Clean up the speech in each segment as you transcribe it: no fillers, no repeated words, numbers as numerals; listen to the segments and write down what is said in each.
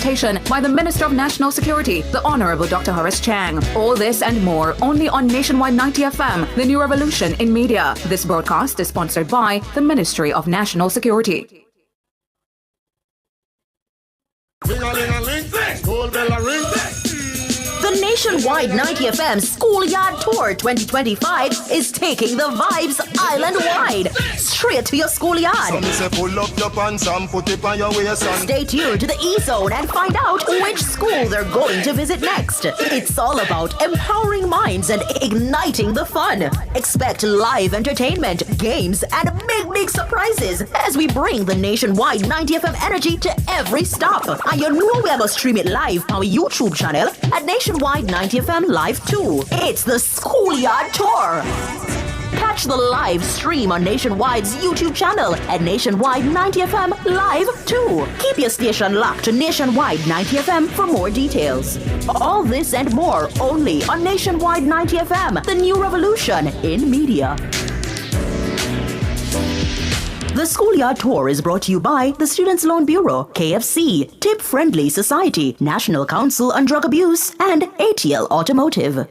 interpretation by the Minister of National Security, the Honorable Dr. Horace Chang. All this and more only on Nationwide 90 FM, the new revolution in media. This broadcast is sponsored by the Ministry of National Security. The Nationwide 90 FM Schoolyard Tour 2025 is taking the vibes island-wide, straight to your schoolyard. Stay tuned to the E-Zone and find out which school they're going to visit next. It's all about empowering minds and igniting the fun. Expect live entertainment, games, and big surprises as we bring the Nationwide 90 FM energy to every stop. And you know we must stream it live on our YouTube channel at Nationwide 90 FM Live 2. It's the Schoolyard Tour. Catch the live stream on Nationwide's YouTube channel at Nationwide 90 FM Live 2. Keep your station locked to Nationwide 90 FM for more details. All this and more only on Nationwide 90 FM, the new revolution in media. The Schoolyard Tour is brought to you by the Students' Loan Bureau, KFC, Tip Friendly Society, National Council on Drug Abuse, and ATL Automotive.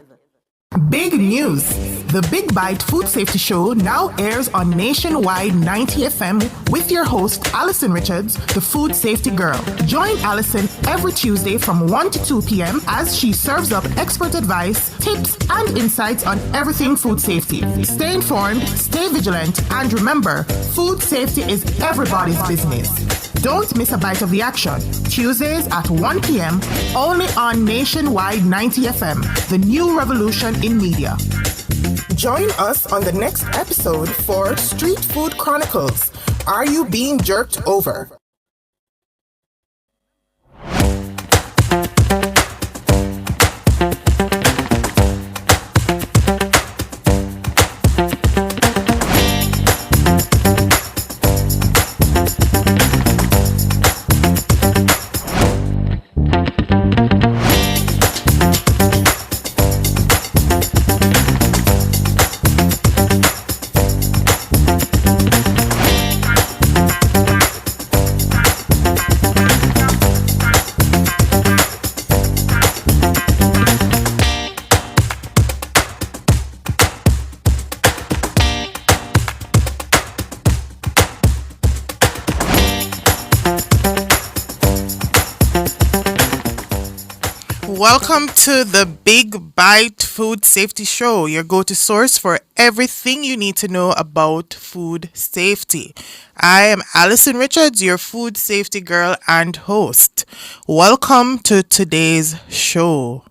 Big news! The Big Bite Food Safety Show now airs on Nationwide 90 FM with your host, Alison Richards, the Food Safety Girl. Join Alison every Tuesday from 1 to 2 p.m. as she serves up expert advice, tips, and insights on everything food safety. Stay informed, stay vigilant, and remember, food safety is everybody's business. Don't miss a bite of the action. Tuesdays at 1 p.m. only on Nationwide 90 FM, the new revolution in media. Join us on the next episode for Street Food Chronicles. Are you being jerked over? Welcome to the Big Bite Food Safety Show, your go-to source for everything you need to know about food safety. I am Alison Richards, your food safety girl and host. Welcome to today's show.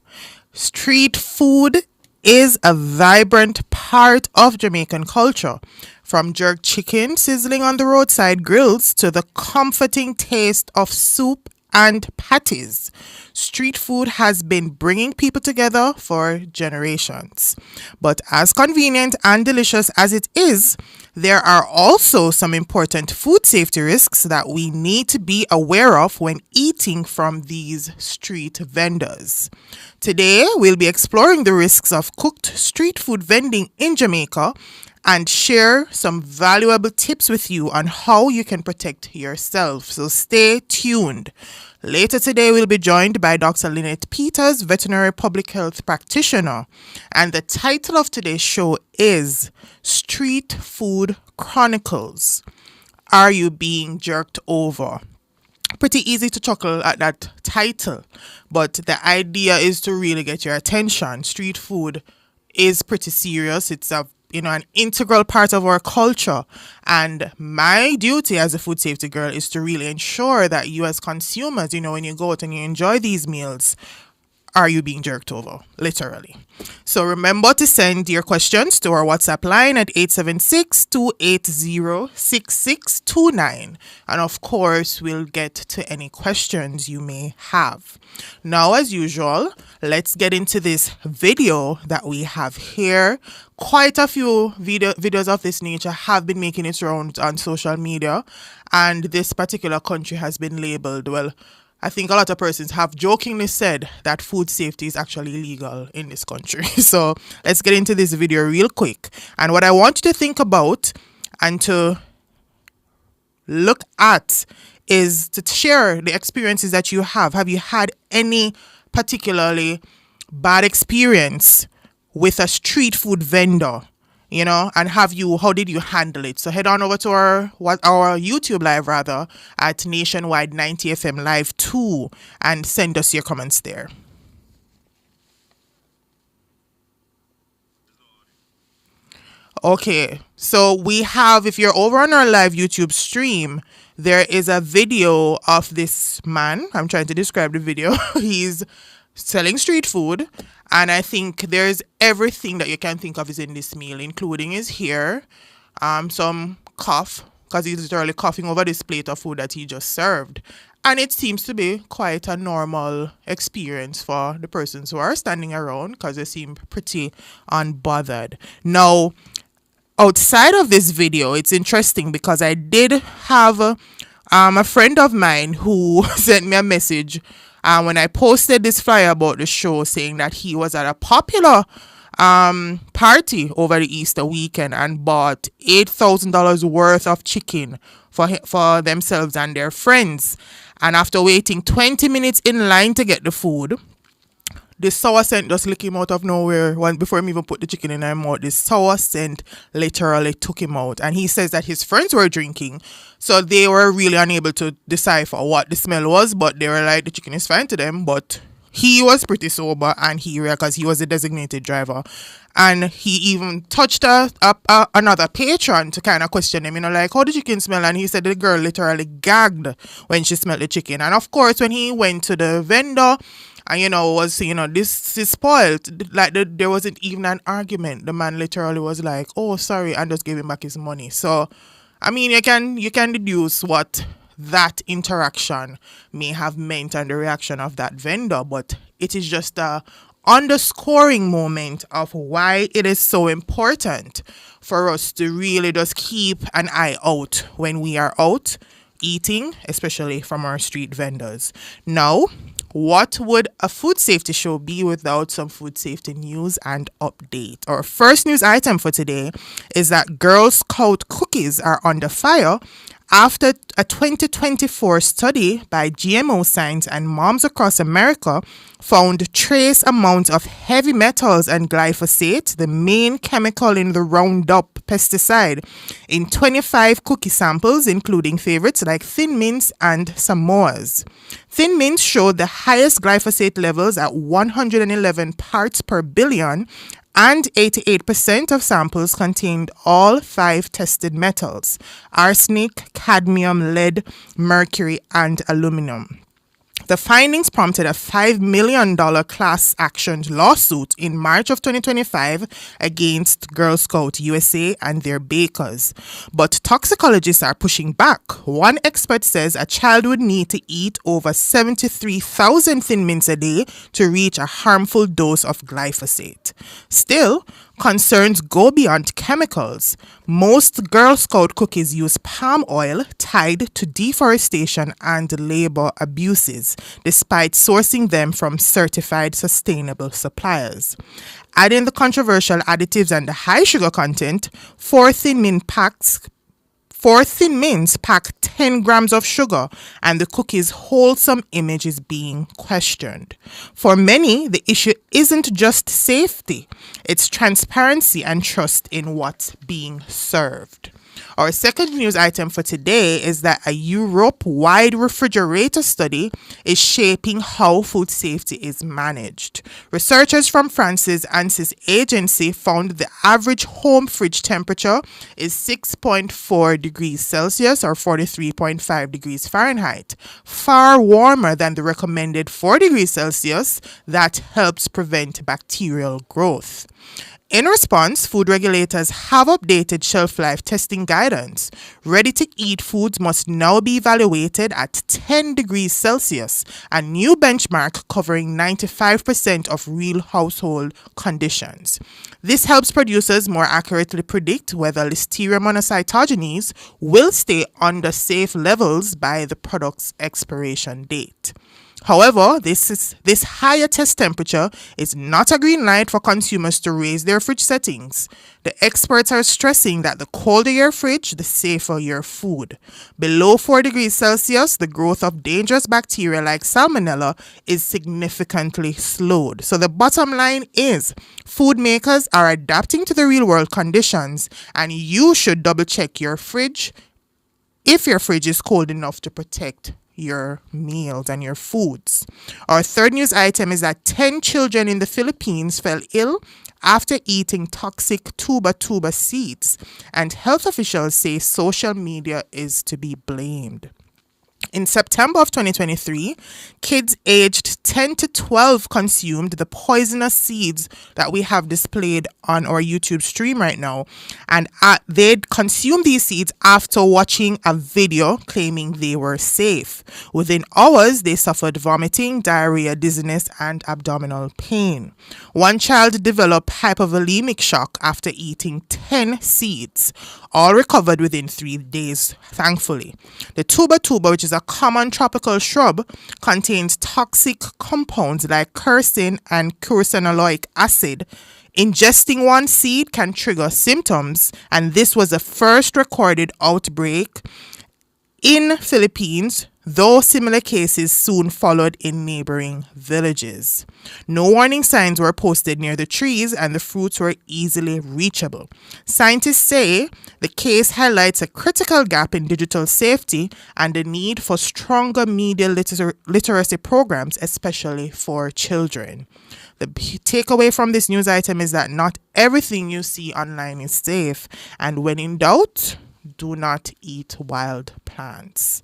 Street food is a vibrant part of Jamaican culture. From jerk chicken sizzling on the roadside grills to the comforting taste of soup and patties, street food has been bringing people together for generations. But as convenient and delicious as it is, there are also some important food safety risks that we need to be aware of when eating from these street vendors. Today, we'll be exploring the risks of cooked street food vending in Jamaica and share some valuable tips with you on how you can protect yourself. So stay tuned. Later today, we'll be joined by Dr. Lynette Peters, veterinary public health practitioner. And the title of today's show is Street Food Chronicles. Are you being jerked over? Pretty easy to chuckle at that title, but the idea is to really get your attention. Street food is pretty serious. It's an integral part of our culture. And my duty as a food safety girl is to really ensure that you as consumers, when you go out and you enjoy these meals, are you being jerked over? Literally. So remember to send your questions to our WhatsApp line at 876-280-6629. And of course, we'll get to any questions you may have. Now, as usual, let's get into this video that we have here. Quite a few videos of this nature have been making its rounds on social media. And this particular country has been labeled, well, I think a lot of persons have jokingly said that food safety is actually illegal in this country. So let's get into this video real quick. And what I want you to think about and to look at is to share the experiences that you have. Have you had any particularly bad experience with a street food vendor? And how did you handle it? So head on over to our YouTube live rather at Nationwide 90 FM Live 2 and send us your comments there. Okay, so we have, if you're over on our live YouTube stream, there is a video of this man. I'm trying to describe the video. He's selling street food, and I think there's everything that you can think of is in this meal, including his hair, some cough, because he's literally coughing over this plate of food that he just served. And it seems to be quite a normal experience for the persons who are standing around, because they seem pretty unbothered. Now, outside of this video, it's interesting because I did have a friend of mine who sent me a message when I posted this flyer about the show, saying that he was at a popular party over the Easter weekend and bought $8,000 worth of chicken for themselves and their friends. And after waiting 20 minutes in line to get the food, this sour scent just licked him out of nowhere. Before he even put the chicken in his mouth, this sour scent literally took him out. And he says that his friends were drinking, so they were really unable to decipher what the smell was, but they were like, the chicken is fine to them. But he was pretty sober, and because he was a designated driver. And he even touched another patron to kind of question him, like, how did the chicken smell? And he said the girl literally gagged when she smelled the chicken. And of course, when he went to the vendor, and this is spoiled, like there wasn't even an argument. The man literally was like, oh, sorry, and just gave him back his money. So I mean, you can deduce what that interaction may have meant and the reaction of that vendor, but it is just a underscoring moment of why it is so important for us to really just keep an eye out when we are out eating, especially from our street vendors. Now, what would a food safety show be without some food safety news and update? Our first news item for today is that Girl Scout cookies are under fire after a 2024 study by GMO Science and Moms Across America found trace amounts of heavy metals and glyphosate, the main chemical in the Roundup pesticide, in 25 cookie samples, including favorites like Thin Mints and Samoas. Thin Mints showed the highest glyphosate levels at 111 parts per billion, and 88% of samples contained all 5 tested metals: arsenic, cadmium, lead, mercury, and aluminum. The findings prompted a $5 million class action lawsuit in March of 2025 against Girl Scout USA and their bakers. But toxicologists are pushing back. One expert says a child would need to eat over 73,000 Thin Mints a day to reach a harmful dose of glyphosate. Still, concerns go beyond chemicals. Most Girl Scout cookies use palm oil tied to deforestation and labor abuses, despite sourcing them from certified sustainable suppliers. Adding the controversial additives and the high sugar content, 4 Thin Mints pack 10 grams of sugar, and the cookie's wholesome image is being questioned. For many, the issue isn't just safety, it's transparency and trust in what's being served. Our second news item for today is that a Europe-wide refrigerator study is shaping how food safety is managed. Researchers from France's ANSYS agency found the average home fridge temperature is 6.4 degrees Celsius or 43.5 degrees Fahrenheit, far warmer than the recommended 4 degrees Celsius that helps prevent bacterial growth. In response, food regulators have updated shelf life testing guidance. Ready-to-eat foods must now be evaluated at 10 degrees Celsius, a new benchmark covering 95% of real household conditions. This helps producers more accurately predict whether Listeria monocytogenes will stay under safe levels by the product's expiration date. However, this higher test temperature is not a green light for consumers to raise their fridge settings. The experts are stressing that the colder your fridge, the safer your food. Below 4 degrees Celsius, the growth of dangerous bacteria like salmonella is significantly slowed. So the bottom line is food makers are adapting to the real world conditions, and you should double check your fridge if your fridge is cold enough to protect your meals and your foods. Our third news item is that 10 children in the Philippines fell ill after eating toxic tuba seeds, and health officials say social media is to be blamed. In September of 2023, kids aged 10 to 12 consumed the poisonous seeds that we have displayed on our YouTube stream right now. And they'd consumed these seeds after watching a video claiming they were safe. Within hours, they suffered vomiting, diarrhea, dizziness, and abdominal pain. One child developed hypovolemic shock after eating 10 seeds, all recovered within 3 days, thankfully. The tuba, which is a common tropical shrub, contains toxic compounds like quercetin and coursenoic acid. Ingesting one seed can trigger symptoms, and this was the first recorded outbreak in Philippines, though similar cases soon followed in neighboring villages. No warning signs were posted near the trees, and the fruits were easily reachable. Scientists say the case highlights a critical gap in digital safety and the need for stronger media literacy programs, especially for children. The takeaway from this news item is that not everything you see online is safe, and when in doubt, do not eat wild plants.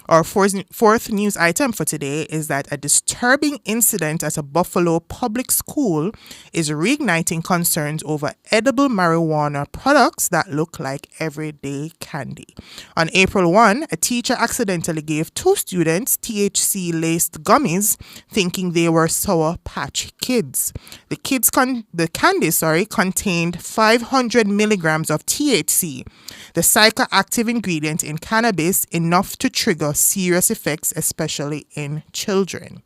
Our fourth news item for today is that a disturbing incident at a Buffalo public school is reigniting concerns over edible marijuana products that look like everyday candy. On April 1, a teacher accidentally gave 2 students THC-laced gummies, thinking they were Sour Patch Kids. The candy contained 500 milligrams of THC, the psychoactive ingredient in cannabis, enough to trigger serious effects, especially in children.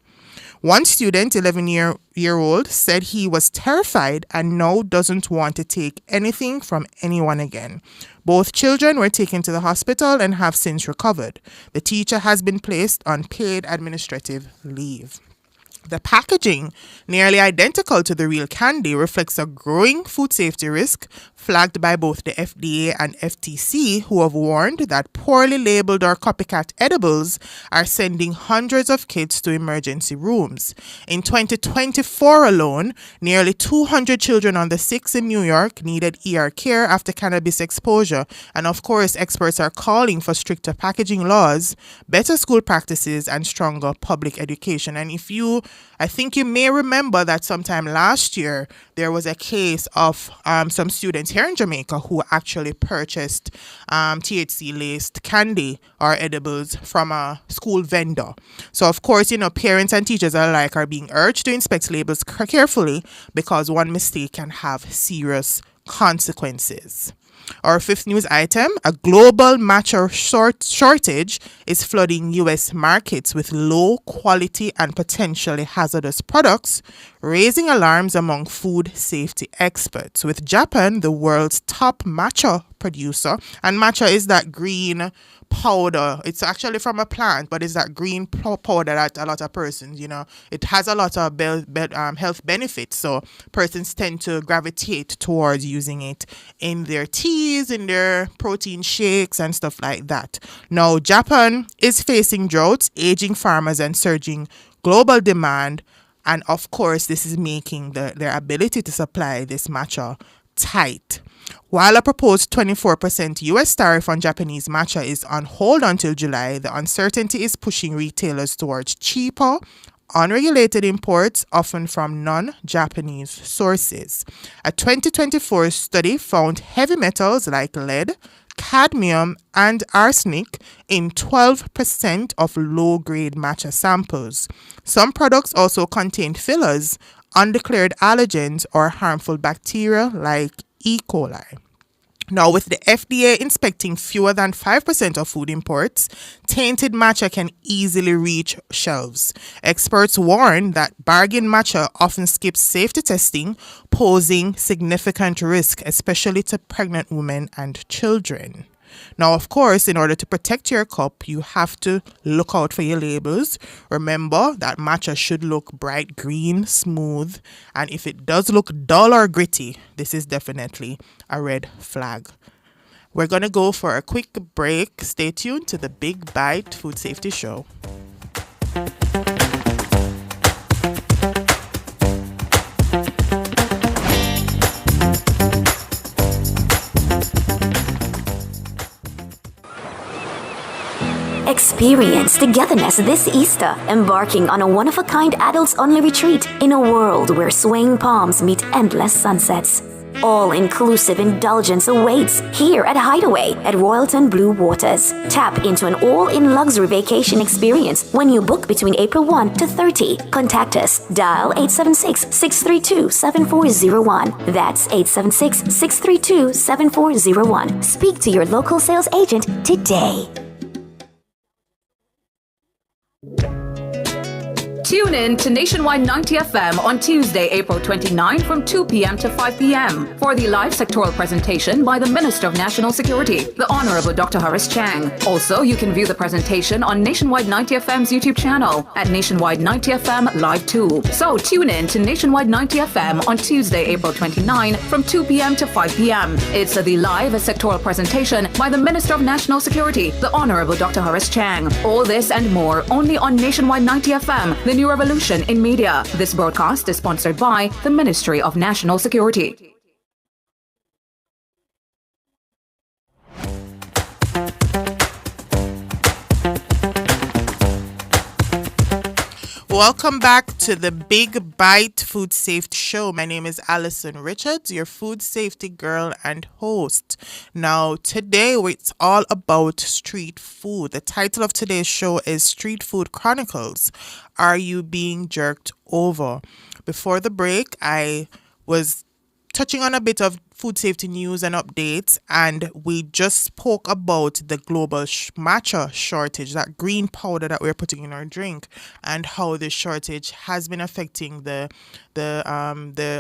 One student, 11-year-old, said he was terrified and now doesn't want to take anything from anyone again. Both children were taken to the hospital and have since recovered. The teacher has been placed on paid administrative leave. The packaging, nearly identical to the real candy, reflects a growing food safety risk flagged by both the FDA and FTC, who have warned that poorly labeled or copycat edibles are sending hundreds of kids to emergency rooms. In 2024 alone, nearly 200 children on the 6 in New York needed ER care after cannabis exposure, and of course, experts are calling for stricter packaging laws, better school practices, and stronger public education. And I think you may remember that sometime last year, there was a case of some students here in Jamaica who actually purchased THC-laced candy or edibles from a school vendor. So, of course, parents and teachers alike are being urged to inspect labels carefully, because one mistake can have serious consequences. Our fifth news item, a global matcha shortage is flooding U.S. markets with low quality and potentially hazardous products, raising alarms among food safety experts. With Japan, the world's top matcha producer, and matcha is that green powder. It's actually from a plant, but it's that green powder that a lot of persons, it has a lot of health benefits. So persons tend to gravitate towards using it in their teas, in their protein shakes and stuff like that. Now, Japan is facing droughts, aging farmers, and surging global demand. And of course, this is making their ability to supply this matcha tight. While a proposed 24% US tariff on Japanese matcha is on hold until July, the uncertainty is pushing retailers towards cheaper, unregulated imports, often from non-Japanese sources. A 2024 study found heavy metals like lead, cadmium, and arsenic in 12% of low-grade matcha samples. Some products also contain fillers, undeclared allergens, or harmful bacteria like E. coli. Now, with the FDA inspecting fewer than 5% of food imports, tainted matcha can easily reach shelves. Experts warn that bargain matcha often skips safety testing, posing significant risk, especially to pregnant women and children. Now, of course, in order to protect your cup, you have to look out for your labels. Remember that matcha should look bright green, smooth, and if it does look dull or gritty, this is definitely a red flag. We're going to go for a quick break. Stay tuned to the Big Bite Food Safety Show. Experience togetherness this Easter, embarking on a one-of-a-kind adults-only retreat in a world where swaying palms meet endless sunsets. All-inclusive indulgence awaits here at Hideaway at Royalton Blue Waters. Tap into an all-in luxury vacation experience when you book between April 1 to 30. Contact us. Dial 876-632-7401. That's 876-632-7401. Speak to your local sales agent today. Tune in to Nationwide 90 FM on Tuesday, April 29 from 2 p.m. to 5 p.m. for the live sectoral presentation by the Minister of National Security, the Honorable Dr. Horace Chang. Also, you can view the presentation on Nationwide 90 FM's YouTube channel at Nationwide 90 FM Live 2. So tune in to Nationwide 90 FM on Tuesday, April 29 from 2 p.m. to 5 p.m. It's the live sectoral presentation by the Minister of National Security, the Honorable Dr. Horace Chang. All this and more only on Nationwide 90 FM, the new revolution in media. This broadcast is sponsored by the Ministry of National Security. Welcome back to the Big Bite Food Safety Show. My name is Allison Richards, your food safety girl and host. Now, today it's all about street food. The title of today's show is Street Food Chronicles. Are you being jerked over? Before the break, I was touching on a bit of food safety news and updates, and we just spoke about the global matcha shortage, that green powder that we're putting in our drink, and how this shortage has been affecting the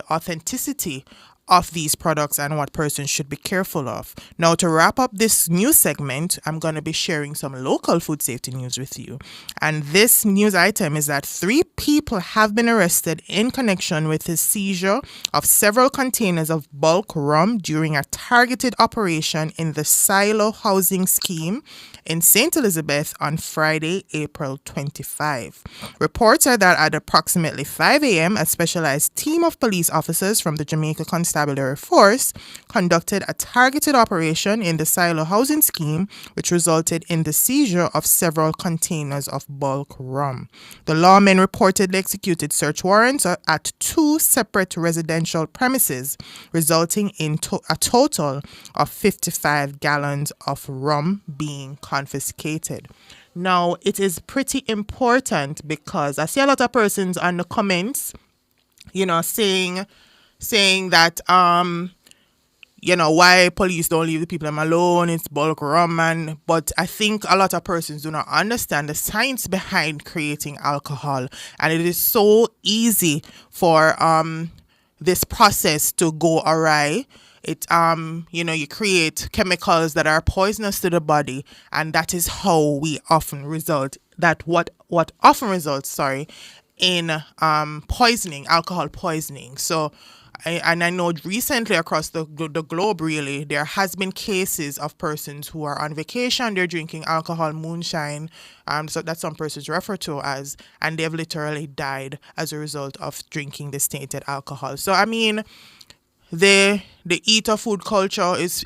authenticity of these products and what persons should be careful of. Now, to wrap up this news segment, I'm going to be sharing some local food safety news with you. And this news item is that 3 people have been arrested in connection with the seizure of several containers of bulk rum during a targeted operation in the Silo Housing Scheme in St. Elizabeth on Friday, April 25. Reports are that at approximately 5 a.m., a specialized team of police officers from the Jamaica Constabulary Force conducted a targeted operation in the Silo Housing Scheme, which resulted in the seizure of several containers of bulk rum. The lawmen reportedly executed search warrants at 2 separate residential premises, resulting in a total of 55 gallons of rum being confiscated. Now, it is pretty important because I see a lot of persons on the comments, saying that, why police don't leave the people alone, it's bulk rum, but I think a lot of persons do not understand the science behind creating alcohol, and it is so easy for this process to go awry. You create chemicals that are poisonous to the body, and that is how we often result, what often results, in poisoning, alcohol poisoning. So, I know recently across the globe, really, there has been cases of persons who are on vacation, they're drinking alcohol, moonshine, so that some persons refer to as, and they've literally died as a result of drinking this tainted alcohol. So, I mean, the eater food culture is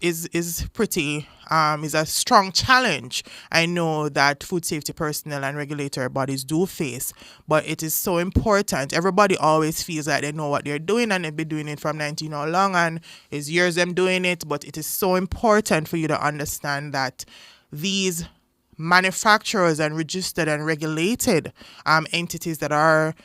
pretty is a strong challenge. I know that food safety personnel and regulatory bodies do face, but it is so important. Everybody always feels like they know what they're doing and they've been doing it from 19 how long, and it's years them doing it, but it is so important for you to understand that these manufacturers and registered and regulated entities that are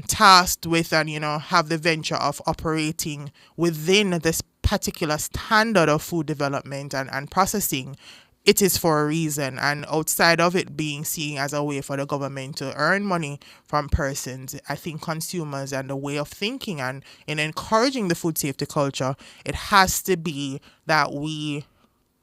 tasked with and have the venture of operating within this particular standard of food development and processing, it is for a reason. And outside of it being seen as a way for the government to earn money from persons, I think consumers and the way of thinking and in encouraging the food safety culture, it has to be that we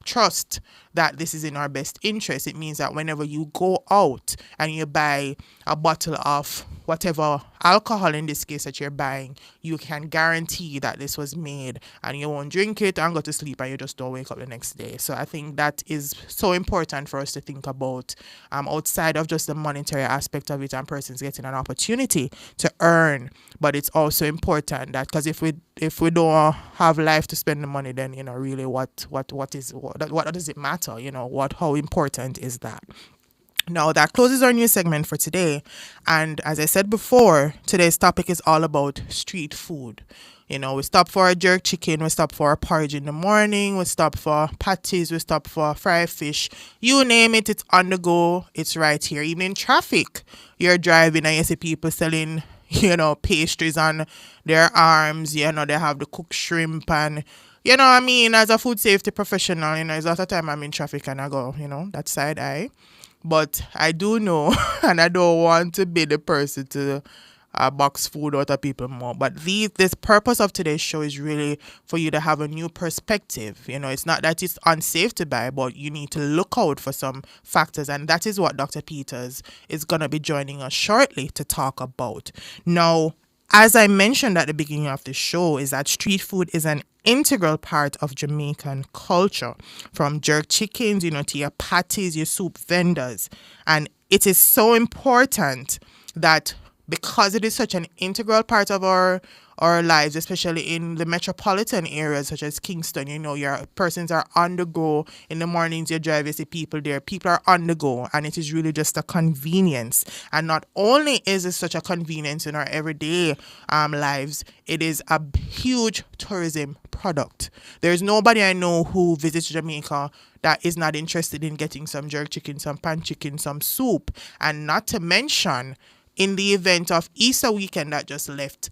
trust that this is in our best interest. It means that whenever you go out and you buy a bottle of whatever alcohol, in this case, that you're buying, you can guarantee that this was made and you won't drink it and go to sleep and you just don't wake up the next day. So I think that is so important for us to think about, outside of just the monetary aspect of it and persons getting an opportunity to earn. But it's also important that, because if we don't have life to spend the money, then really what does it matter? How important is that? Now, that closes our new segment for today. And as I said before, today's topic is all about street food. We stop for a jerk chicken, we stop for a porridge in the morning, we stop for patties, we stop for fried fish. You name it, it's on the go. It's right here. Even in traffic, you're driving and you see people selling, pastries on their arms. They have the cooked shrimp and, as a food safety professional, it's not a time I'm in traffic and I go, that side eye. But I do know, and I don't want to be the person to box food out of people more. But this purpose of today's show is really for you to have a new perspective. It's not that it's unsafe to buy, but you need to look out for some factors. And that is what Dr. Peters is going to be joining us shortly to talk about. Now, as I mentioned at the beginning of the show, is that street food is an integral part of Jamaican culture, from jerk chickens, to your patties, your soup vendors. And it is so important that, because it is such an integral part of our lives, especially in the metropolitan areas such as Kingston, your persons are on the go. In the mornings you drive, you see people there. People are on the go, and it is really just a convenience. And not only is it such a convenience in our everyday lives, it is a huge tourism product. There's nobody I know who visits Jamaica that is not interested in getting some jerk chicken, some pan chicken, some soup. And not to mention, in the event of Easter weekend that just left,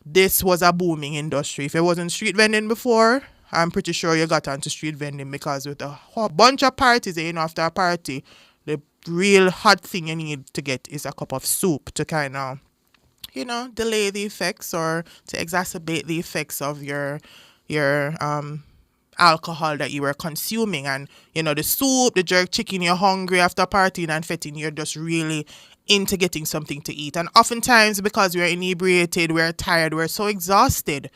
this was a booming industry. If it wasn't street vending before, I'm pretty sure you got onto street vending, because with a whole bunch of parties, after a party, the real hot thing you need to get is a cup of soup to kind of, delay the effects or to exacerbate the effects of your alcohol that you were consuming. And, the soup, the jerk chicken, you're hungry after partying and fetting, you're just really into getting something to eat. And oftentimes, because we're inebriated, we're tired, we're so exhausted,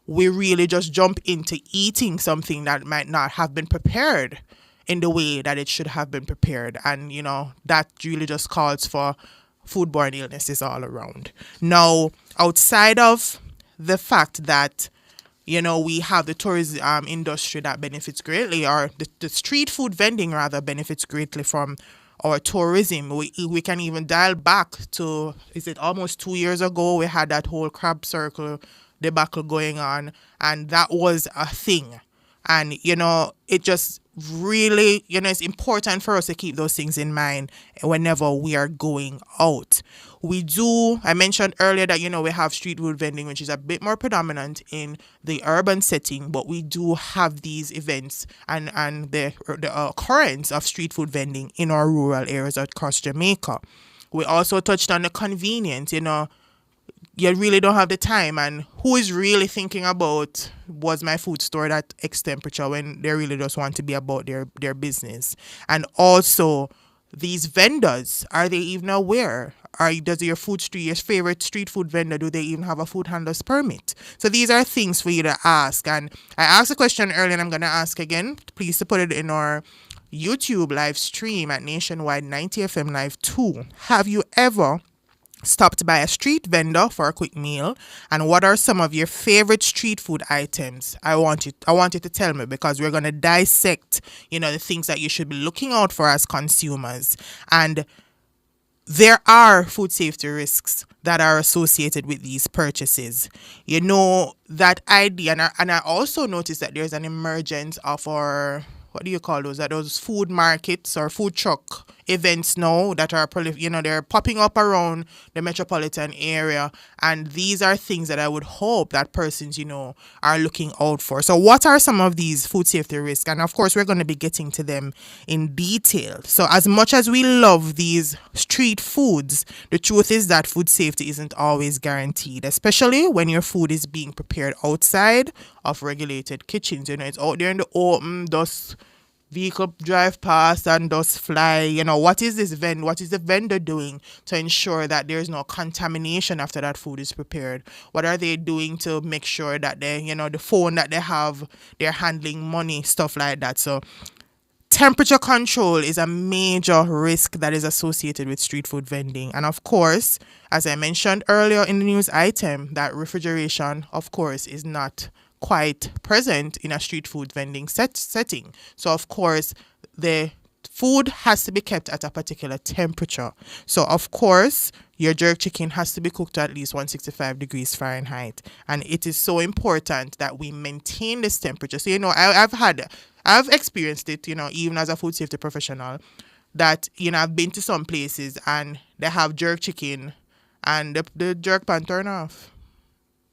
we really just jump into eating something that might not have been prepared in the way that it should have been prepared. And, that really just calls for foodborne illnesses all around. Now, outside of the fact that, we have the tourism industry that benefits greatly, or the street food vending rather benefits greatly from our tourism. We can even dial back to, is it almost 2 years ago, we had that whole crab circle debacle going on, and that was a thing. And, it just really, it's important for us to keep those things in mind whenever we are going out. I mentioned earlier that, we have street food vending, which is a bit more predominant in the urban setting, but we do have these events and the occurrence of street food vending in our rural areas across Jamaica. We also touched on the convenience, you really don't have the time, and who is really thinking about, was my food stored at X temperature, when they really just want to be about their business. And also, these vendors, are they even aware? Does your favorite street food vendor, do they even have a food handler's permit? So these are things for you to ask. And I asked a question earlier, and I'm going to ask again. Please put it in our YouTube live stream at Nationwide 90 FM Live 2. Have you ever stopped by a street vendor for a quick meal? And what are some of your favorite street food items? I want you to tell me, because we're going to dissect, the things that you should be looking out for as consumers. And there are food safety risks that are associated with these purchases. That idea, and I also noticed that there's an emergence of our, what do you call those? Are those food markets or food truck events now that are they're popping up around the metropolitan area, and these are things that I would hope that persons are looking out for. So what are some of these food safety risks? And of course we're going to be getting to them in detail. So as much as we love these street foods, the truth is that food safety isn't always guaranteed, especially when your food is being prepared outside of regulated kitchens. It's out there in the open, dust vehicle drive past and dust fly. What is the vendor doing to ensure that there's no contamination after that food is prepared? What are they doing to make sure that the phone that they have, they're handling money, stuff like that? So temperature control is a major risk that is associated with street food vending. And of course, as I mentioned earlier in the news item, that refrigeration, of course, is not quite present in a street food vending setting. So of course, the food has to be kept at a particular temperature. So of course, your jerk chicken has to be cooked at least 165 degrees Fahrenheit. And it is so important that we maintain this temperature. So, I've experienced it, even as a food safety professional, that, I've been to some places and they have jerk chicken and the jerk pan turn off.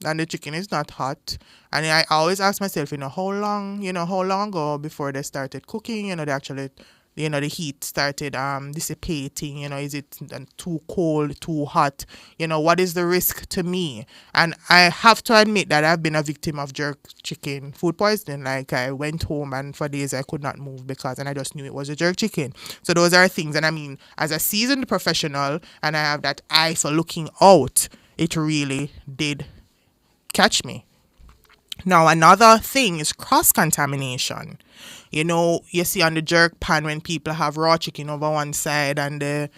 And the chicken is not hot. And I always ask myself, how long ago before they started cooking, they actually, the heat started dissipating, is it too cold, too hot? What is the risk to me? And I have to admit that I've been a victim of jerk chicken food poisoning. Like, I went home and for days I could not move and I just knew it was a jerk chicken. So those are things. And I mean, as a seasoned professional, and I have that eye for looking out, it really did catch me. Now, another thing is cross-contamination. You see on the jerk pan when people have raw chicken over one side and the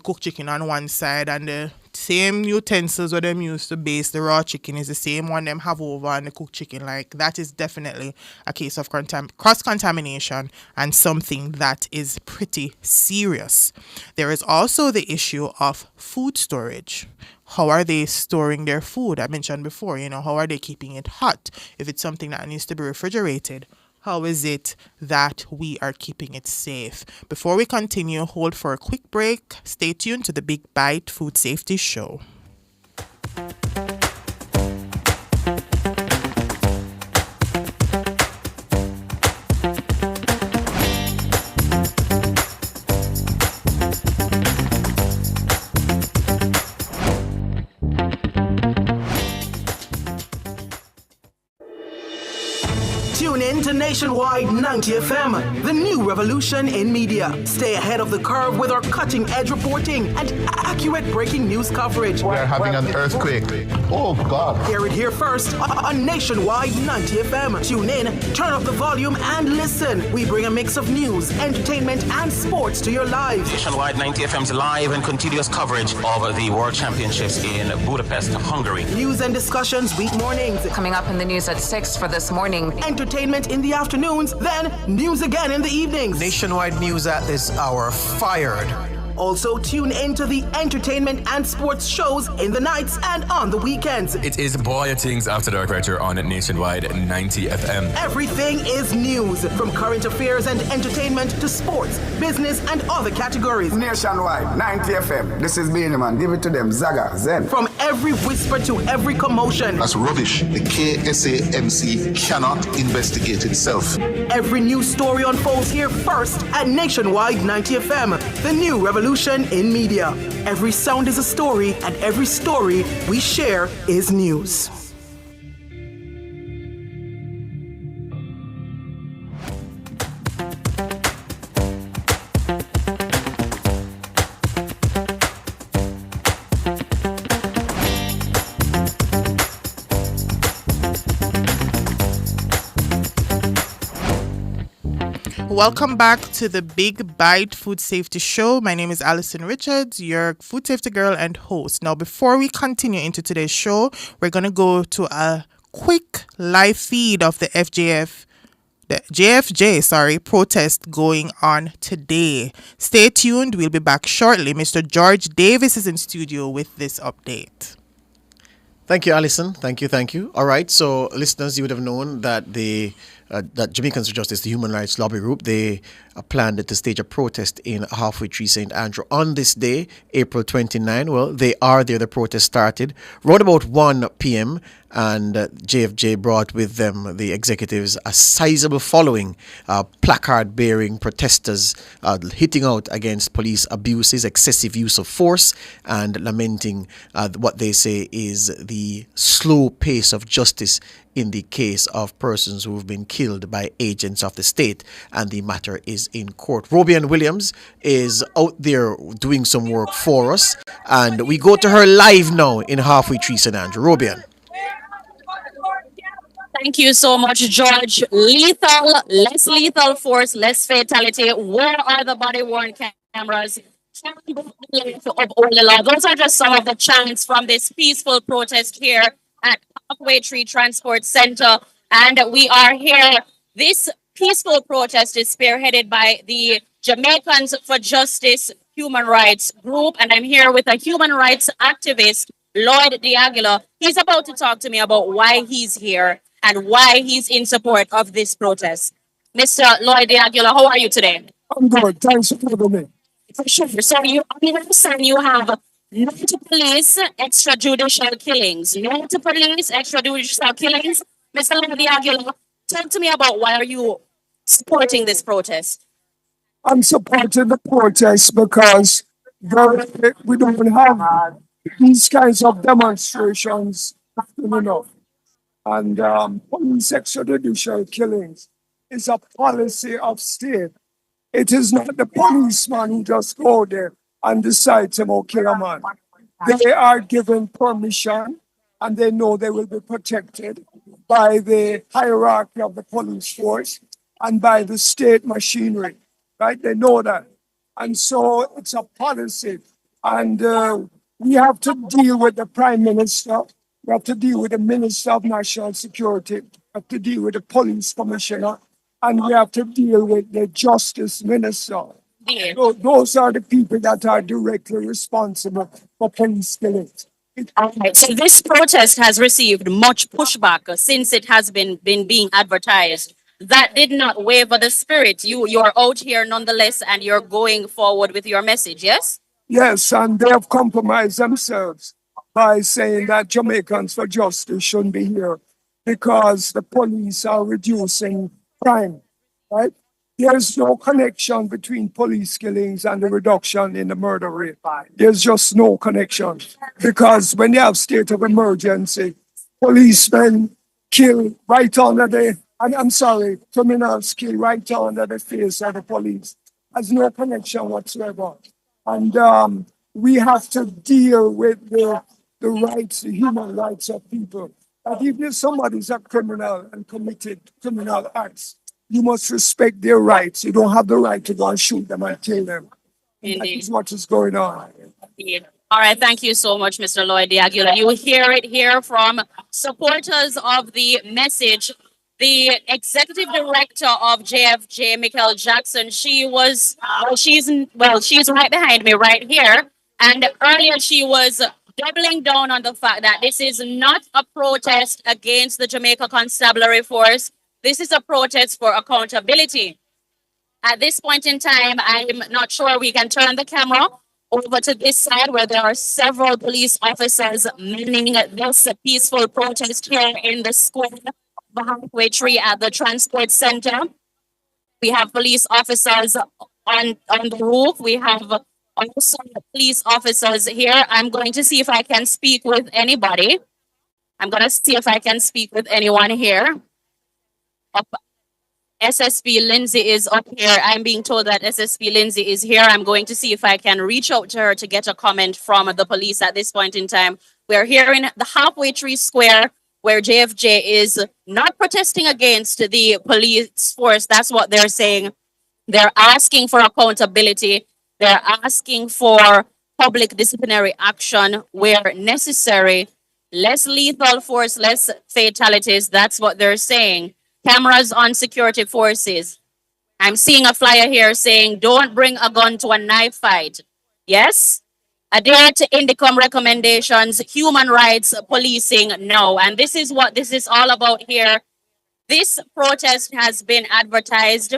cooked chicken on one side, and the same utensils that them use to baste the raw chicken is the same one them have over on the cooked chicken. Like, that is definitely a case of cross-contamination and something that is pretty serious. There is also the issue of food storage. How are they storing their food? I mentioned before, how are they keeping it hot? If it's something that needs to be refrigerated, how is it that we are keeping it safe? Before we continue, hold for a quick break. Stay tuned to the Big Bite Food Safety Show. Tune in to Nationwide 90 FM, the new revolution in media. Stay ahead of the curve with our cutting-edge reporting and accurate breaking news coverage. We are having an earthquake. Oh, God. Hear it here first on Nationwide 90 FM. Tune in, turn up the volume, and listen. We bring a mix of news, entertainment, and sports to your lives. Nationwide 90 FM's live and continuous coverage of the World Championships in Budapest, Hungary. News and discussions week mornings. Coming up in the news at 6 for this morning. Entertainment in the afternoons, then news again in the evenings. Nationwide news at this hour, fired. Also, tune in to the entertainment and sports shows in the nights and on the weekends. It is Boy Things After Dark right here on Nationwide 90 FM. Everything is news, from current affairs and entertainment to sports, business, and other categories. Nationwide 90 FM. This is Benjamin. Give it to them. Zaga, Zen. From every whisper to every commotion. That's rubbish. The KSAMC cannot investigate itself. Every news story unfolds here first at Nationwide 90 FM, the new revolution in media. Every sound is a story, and every story we share is news. Welcome back to the Big Bite Food Safety Show. My name is Alison Richards, your food safety girl and host. Now, before we continue into today's show, we're going to go to a quick live feed of the JFJ protest going on today. Stay tuned. We'll be back shortly. Mr. George Davis is in studio with this update. Thank you, Alison. Thank you. All right. So, listeners, you would have known that the that Jamaicans for Justice, the human rights lobby group, they planned to stage a protest in Halfway Tree St. Andrew on this day, April 29. Well, they are there. The protest started around about 1 p.m. and JFJ brought with them, the executives, a sizable following, placard-bearing protesters hitting out against police abuses, excessive use of force, and lamenting what they say is the slow pace of justice in the case of persons who have been killed by agents of the state, and the matter is in court. Robian Williams is out there doing some work for us, and we go to her live now in Halfway Tree St. Andrew. Robian. Thank you so much, George. Lethal, less lethal force, less fatality. Where are the body-worn cameras? Those are just some of the chants from this peaceful protest here at Halfway Tree Transport Center. And we are here. This peaceful protest is spearheaded by the Jamaicans for Justice Human Rights Group. And I'm here with a human rights activist, Lloyd D'Aguilar. He's about to talk to me about why he's here and why he's in support of this protest. Mr. Lloyd D'Aguilar, how are you today? I'm good. Thanks for having me. For sure. So you understand you have no to police extrajudicial killings. No to police extrajudicial killings. Mr. Lloyd D'Aguilar, talk to me about why are you supporting this protest? I'm supporting the protest because we don't have these kinds of demonstrations often enough. And police extrajudicial killings is a policy of state. It is not the policeman who just go there and decide to kill a man. They are given permission and they know they will be protected by the hierarchy of the police force and by the state machinery, right? They know that. And so it's a policy. And we have to deal with the Prime Minister. We have to deal with the Minister of National Security. We have to deal with the Police Commissioner. And we have to deal with the Justice Minister. Yeah. So those are the people that are directly responsible for police killings. All right. So this protest has received much pushback since it has been being advertised. That did not waver the spirit. You're out here nonetheless, and you're going forward with your message, yes? Yes, and they have compromised themselves by saying that Jamaicans for Justice shouldn't be here because the police are reducing crime, right? There's no connection between police killings and the reduction in the murder rate. There's just no connection because when they have state of emergency, policemen kill right under criminals kill right under the face of the police. There's no connection whatsoever. And we have to deal with the rights, the human rights of people. That if somebody's a criminal and committed criminal acts, you must respect their rights. You don't have the right to go and shoot them and kill them. That is what is going on. Indeed. All right, thank you so much, Mr. Lloyd D'Aguilar. You hear it here from supporters of the message. The executive director of JFJ, Michael Jackson, she's right behind me right here. And earlier she was doubling down on the fact that this is not a protest against the Jamaica Constabulary Force. This is a protest for accountability. At this point in time, I'm not sure we can turn the camera over to this side where there are several police officers manning this peaceful protest here in the square of Halfway Tree at the Transport Center. We have police officers on the roof. We have also police officers here. I'm going to see if I can speak with anybody. I'm going to see if I can speak with anyone here. SSP Lindsay is up here. I'm being told that SSP Lindsay is here. I'm going to see if I can reach out to her to get a comment from the police at this point in time. We're here in the Halfway Tree Square where JFJ is not protesting against the police force. That's what they're saying. They're asking for accountability. They're asking for public disciplinary action where necessary. Less lethal force, less fatalities. That's what they're saying. Cameras on security forces. I'm seeing a flyer here saying, don't bring a gun to a knife fight. Yes? Adhere to INDICOM recommendations, human rights, policing, no. And this is what this is all about here This protest has been advertised.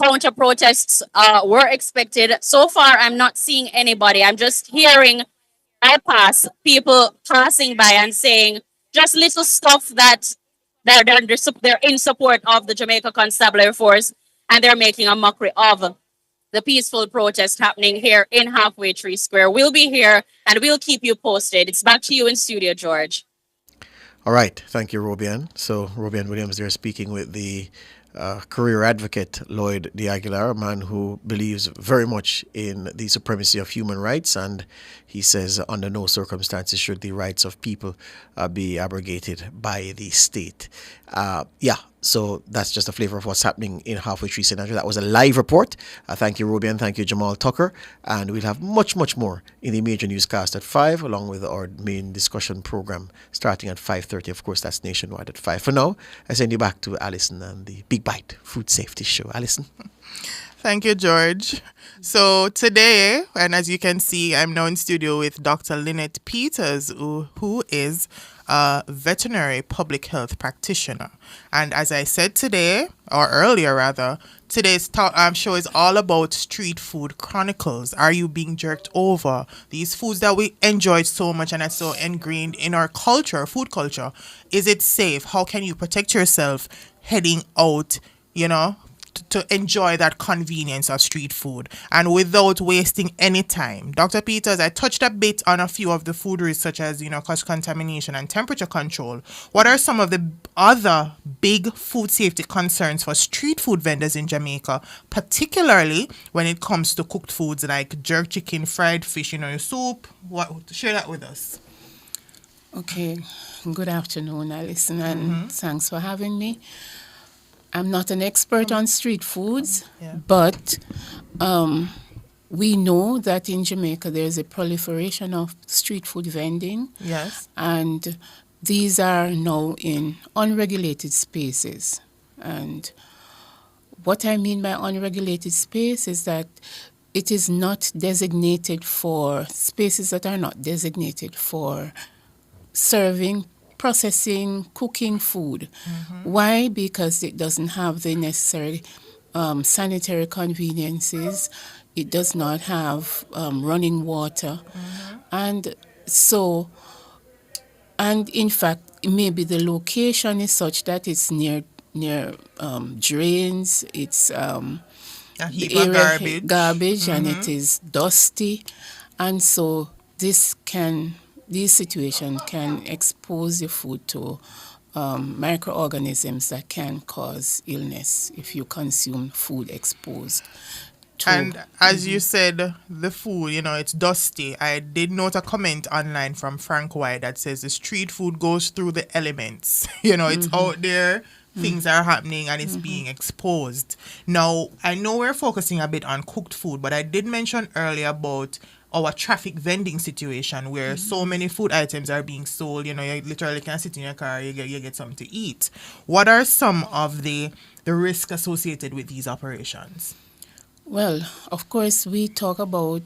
Counter protests were expected. So far, I'm not seeing anybody. I'm just hearing people passing by and saying just little stuff that they're in support of the Jamaica Constabulary Force, and they're making a mockery of the peaceful protest happening here in Halfway Tree Square. We'll be here and we'll keep you posted. It's back to you in studio, George. All right. Thank you, Robian. So, Robian Williams there speaking with the career advocate Lloyd De Aguilar, a man who believes very much in the supremacy of human rights, and he says under no circumstances should the rights of people be abrogated by the state. So that's just a flavor of what's happening in Halfway Tree St. Andrew. That was a live report. Thank you, Robian. Thank you, Jamal Tucker. And we'll have much, much more in the major newscast at 5, along with our main discussion program starting at 5:30. Of course, that's nationwide at 5. For now, I send you back to Alison and the Big Bite Food Safety Show. Alison? Thank you, George. So today, and as you can see, I'm now in studio with Dr. Lynette Peters, who is a veterinary public health practitioner. And as I said today, or earlier rather, today's show is all about street food chronicles. Are you being jerked over? These foods that we enjoyed so much and are so ingrained in our culture, food culture. Is it safe? How can you protect yourself heading out, to enjoy that convenience of street food and without wasting any time? Dr. Peters, I touched a bit on a few of the food risks such as, cross-contamination and temperature control. What are some of the other big food safety concerns for street food vendors in Jamaica, particularly when it comes to cooked foods like jerk chicken, fried fish, your soup? Share that with us. Okay. Good afternoon, Alison, and thanks for having me. I'm not an expert on street foods, but we know that in Jamaica there's a proliferation of street food vending. Yes. And these are now in unregulated spaces. And what I mean by unregulated space is that it is not designated for spaces that are not designated for serving, processing, cooking food. Why? Because it doesn't have the necessary sanitary conveniences. It does not have running water. And in fact, maybe the location is such that it's near drains, it's a heap of garbage, and it is dusty. And so this situation can expose the food to microorganisms that can cause illness if you consume food exposed to. And as you said, the food, it's dusty. I did note a comment online from Frank White that says the street food goes through the elements. It's out there, things are happening, and it's being exposed. Now, I know we're focusing a bit on cooked food, but I did mention earlier about our traffic vending situation where so many food items are being sold. You literally can sit in your car, you get something to eat. What are some of the risks associated with these operations? Well, of course, we talk about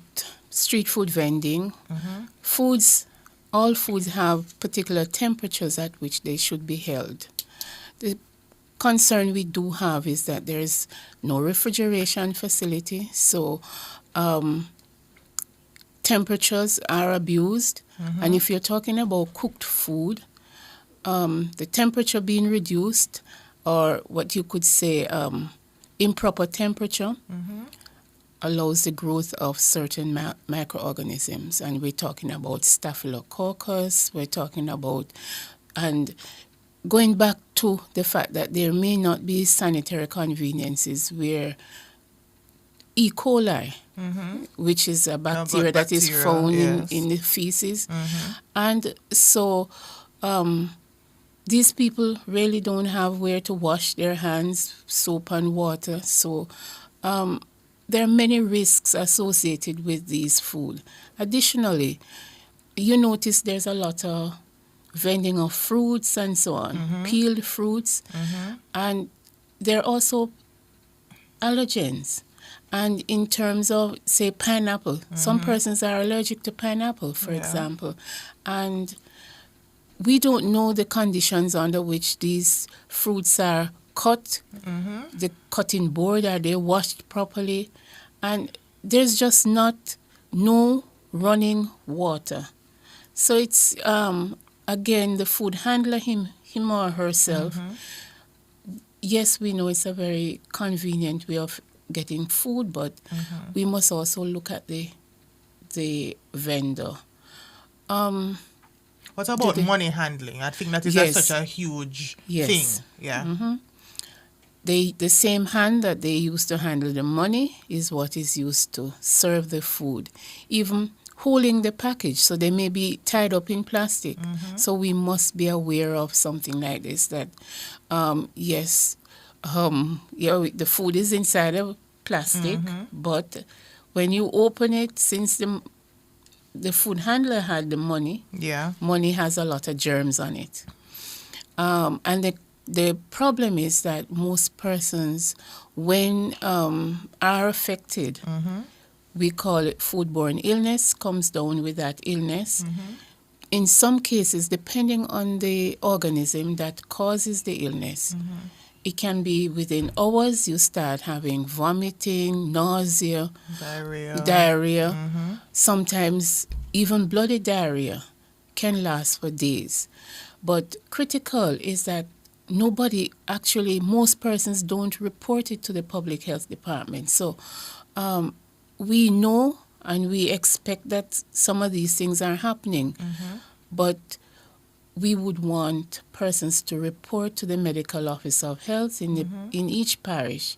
street food vending. All foods have particular temperatures at which they should be held. The concern we do have is that there is no refrigeration facility, so temperatures are abused. And if you're talking about cooked food, the temperature being reduced, or what you could say improper temperature, allows the growth of certain microorganisms. And we're talking about Staphylococcus, we're talking about, and going back to the fact that there may not be sanitary conveniences where E. coli, which is a bacteria that is found in the feces. And so these people really don't have where to wash their hands, soap and water. So there are many risks associated with these food. Additionally, you notice there's a lot of vending of fruits and so on, peeled fruits, and there are also allergens. And in terms of, say, pineapple, some persons are allergic to pineapple, for example. And we don't know the conditions under which these fruits are cut, the cutting board, are they washed properly? And there's just no running water. So it's, again, the food handler, him or herself. Yes, we know it's a very convenient way of getting food, but we must also look at the vendor. What about money handling? I think that is such a huge thing. Yeah. The same hand that they use to handle the money is what is used to serve the food. Even holding the package, so they may be tied up in plastic. So we must be aware of something like this, that the food is inside of plastic, but when you open it, since the food handler had the money, money has a lot of germs on it. And the problem is that most persons, when are affected, we call it foodborne illness, comes down with that illness. In some cases, depending on the organism that causes the illness, it can be within hours you start having vomiting, nausea, diarrhea. Sometimes even bloody diarrhea can last for days. But critical is that most persons don't report it to the public health department. So we know and we expect that some of these things are happening, but we would want persons to report to the medical officer of health in each parish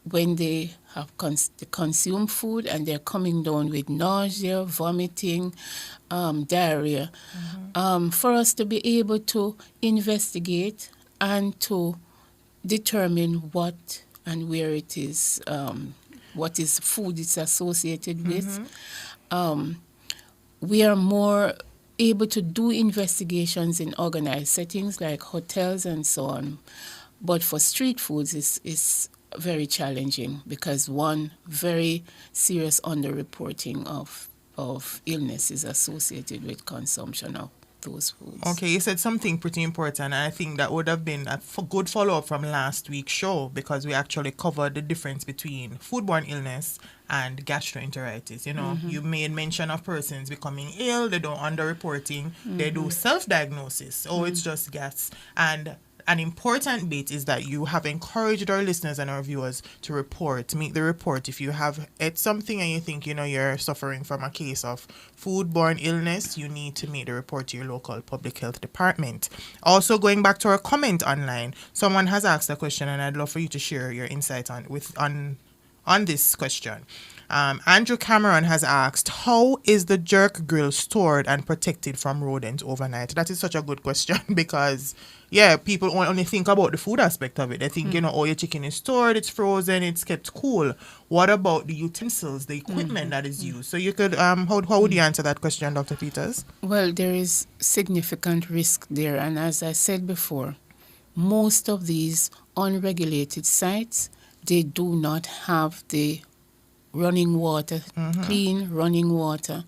when they have consumed food and they're coming down with nausea, vomiting, diarrhea, for us to be able to investigate and to determine what and where it is, what is food it's associated with. We are more able to do investigations in organized settings like hotels and so on. But for street foods, it's very challenging because one very serious underreporting of illness is associated with consumption of those foods. Okay, you said something pretty important, and I think that would have been a good follow-up from last week's show, because we actually covered the difference between foodborne illness and gastroenteritis. You know, you made mention of persons becoming ill, they don't underreporting, they do self-diagnosis, it's just gas. And an important bit is that you have encouraged our listeners and our viewers to make the report. If you have ate something and you think, you're suffering from a case of foodborne illness, you need to make the report to your local public health department. Also, going back to our comment online, someone has asked a question, and I'd love for you to share your insight on this question. Andrew Cameron has asked, how is the jerk grill stored and protected from rodents overnight? That is such a good question because, people only think about the food aspect of it. They think, your chicken is stored, it's frozen, it's kept cool. What about the utensils, the equipment that is used? So you could, how would you answer that question, Dr. Peters? Well, there is significant risk there. And as I said before, most of these unregulated sites, they do not have the running water, clean running water.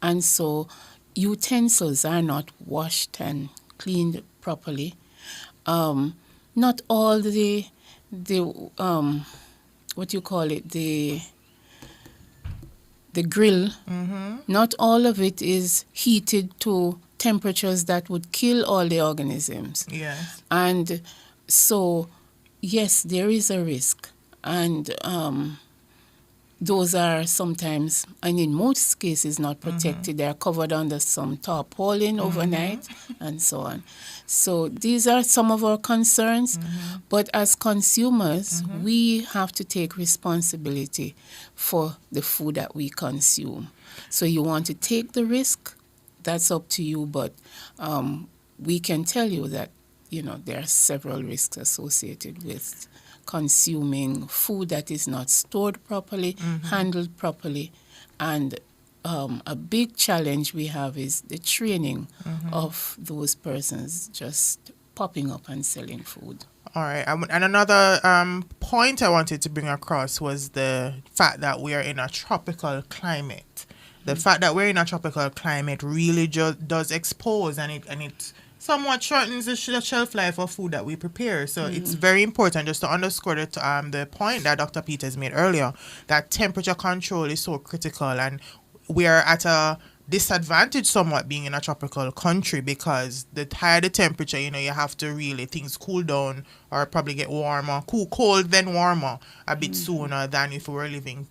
And so utensils are not washed and cleaned properly. Not all the grill, not all of it is heated to temperatures that would kill all the organisms. Yes. And so, yes, there is a risk. And those are sometimes, and in most cases, not protected. They are covered under some tarpaulin overnight and so on. So these are some of our concerns. But as consumers, we have to take responsibility for the food that we consume. So you want to take the risk, that's up to you. But we can tell you that, there are several risks associated with consuming food that is not stored properly, handled properly. And a big challenge we have is the training of those persons just popping up and selling food. All right. And another point I wanted to bring across was the fact that we are in a tropical climate. The fact that we're in a tropical climate really does expose, and it somewhat shortens the shelf life of food that we prepare. So it's very important, just to underscore the point that Dr. Peters made earlier, that temperature control is so critical, and we are at a disadvantage somewhat being in a tropical country, because the higher the temperature, you have to really, things cool down or probably get warmer, cold then warmer a bit sooner than if we were living